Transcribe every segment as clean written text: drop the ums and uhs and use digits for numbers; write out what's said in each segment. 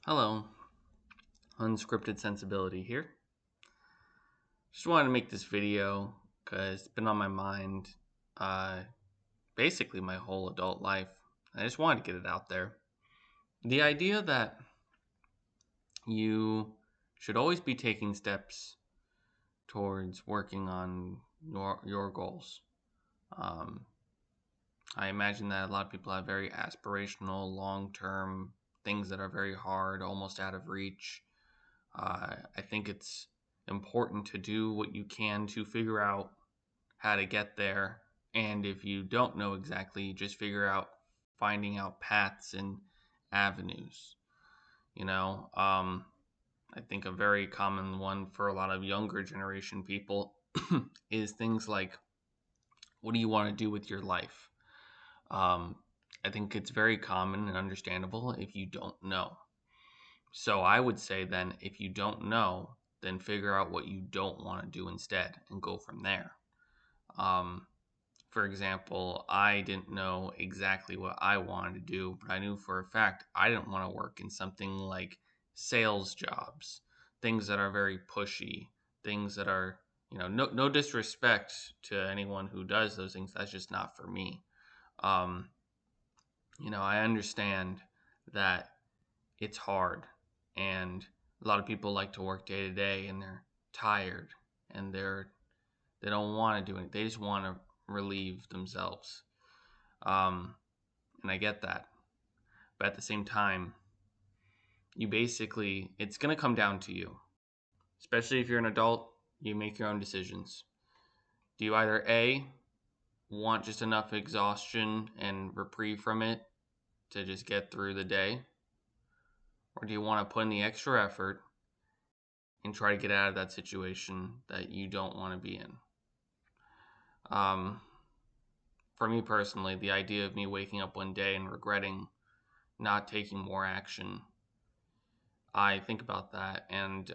Hello, unscripted sensibility here. Just wanted to make this video because it's been on my mind uh, basically my whole adult life. I just wanted to get it out there. The idea that you should always be taking steps towards working on your goals. Um, I imagine that a lot of people have very aspirational, long term things that are very hard, almost out of reach. I think it's important to do what you can to figure out how to get there. And if you don't know exactly, just figure out finding out paths and avenues. You know, I think a very common one for a lot of younger generation people is things like, what do you want to do with your life? Um, I think it's very common and understandable if you don't know. So I would say then, if you don't know, then figure out what you don't want to do instead and go from there. Um, for example, I didn't know exactly what I wanted to do, but I knew for a fact I didn't want to work in something like sales jobs, things that are very pushy, things that are, no disrespect to anyone who does those things. That's just not for me. Um, I understand that it's hard, and a lot of people like to work day to day and they're tired and they don't want to do it. They just want to relieve themselves. um, and I get that, but at the same time, it's going to come down to you, especially if you're an adult. You make your own decisions. Do you either A, want just enough exhaustion and reprieve from it to just get through the day, or do you want to put in the extra effort and try to get out of that situation that you don't want to be in? Um, for me personally, the idea of me waking up one day and regretting not taking more action, I think about that, and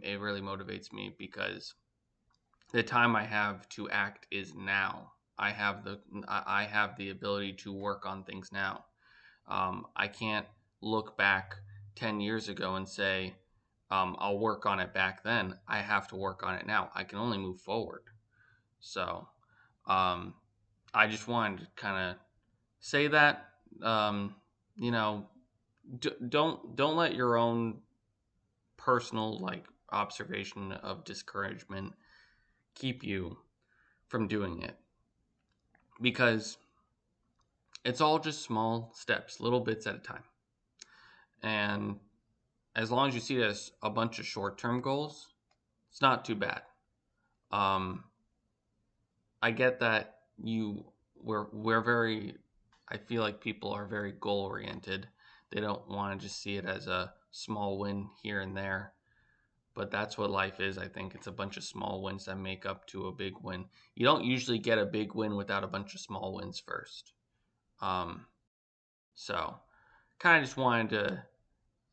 it really motivates me because the time I have to act is now. I have the ability to work on things now. I can't look back 10 years ago and say, I'll work on it back then. I have to work on it now. I can only move forward. So, um, I just wanted to kind of say that, um, you know, don't let your own personal observation of discouragement keep you from doing it, because it's all just small steps, little bits at a time. And as long as you see it as a bunch of short-term goals, it's not too bad. Um, I get that we're very. I feel like people are very goal oriented. They don't want to just see it as a small win here and there. But that's what life is. I think it's a bunch of small wins that make up to a big win. You don't usually get a big win without a bunch of small wins first. Um, so, kind of just wanted to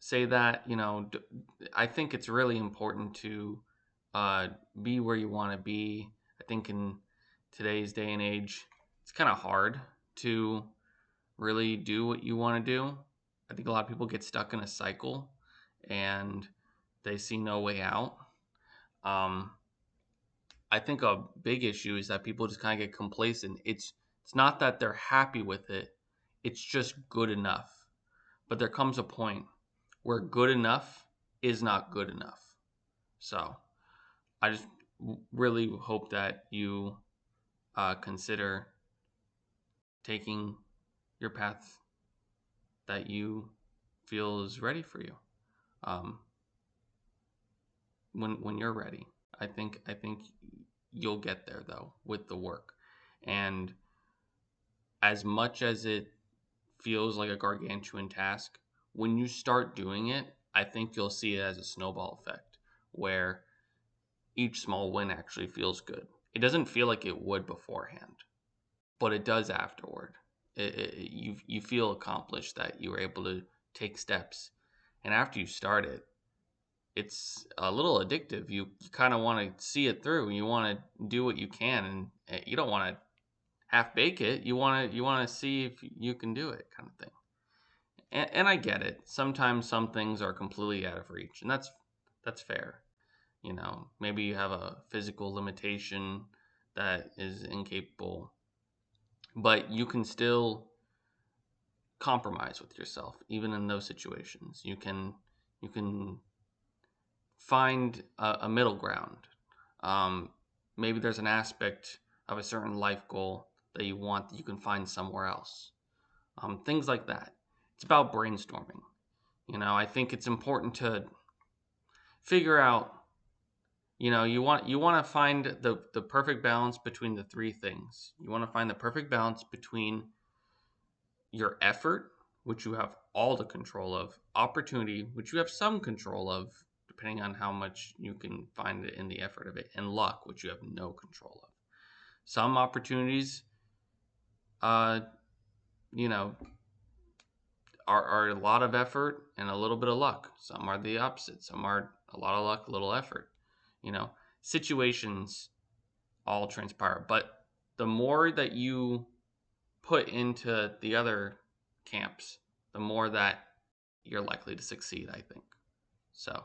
say that, I think it's really important to be where you want to be. I think in today's day and age, it's kind of hard to really do what you want to do. I think a lot of people get stuck in a cycle and they see no way out. Um, I think a big issue is that people just kind of get complacent. It's not that they're happy with it; it's just good enough. But there comes a point where good enough is not good enough. So I just really hope that you consider taking your path that you feel is ready for you. Um, when you're ready, I think you'll get there though with the work. And as much as it feels like a gargantuan task, when you start doing it, I think you'll see it as a snowball effect where each small win actually feels good. It doesn't feel like it would beforehand, but it does afterward. You feel accomplished that you were able to take steps, and after you start it, it's a little addictive. You kind of want to see it through. You want to do what you can, and you don't want to half bake it. You want to see if you can do it, kind of thing. And I get it. Sometimes some things are completely out of reach, and that's fair. Maybe you have a physical limitation that is incapable, but you can still compromise with yourself even in those situations. You can find a middle ground. um, Maybe there's an aspect of a certain life goal that you want that you can find somewhere else. Things like that. It's about brainstorming. I think it's important to figure out. You want to find the perfect balance between the three things. You want to find the perfect balance between your effort, which you have all the control of, opportunity, which you have some control of, depending on how much you can find in the effort of it, and luck, which you have no control of. Some opportunities, uh, you know, are a lot of effort and a little bit of luck. Some are the opposite. Some are a lot of luck, little effort. You know, Situations all transpire, but the more that you put into the other camps, the more that you're likely to succeed, I think. So,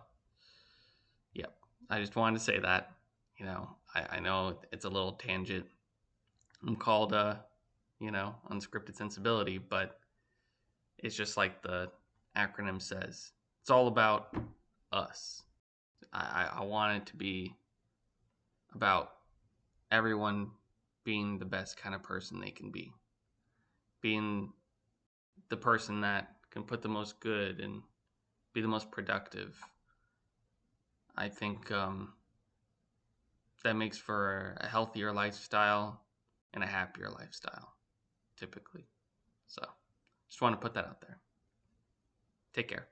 yep. I just wanted to say that. I know it's a little tangent. I'm called, unscripted sensibility, but it's just like the acronym says. It's all about us. I want it to be about everyone being the best kind of person they can be. Being the person that can put the most good and be the most productive. I think that makes for a healthier lifestyle and a happier lifestyle, typically. So, just want to put that out there. Take care.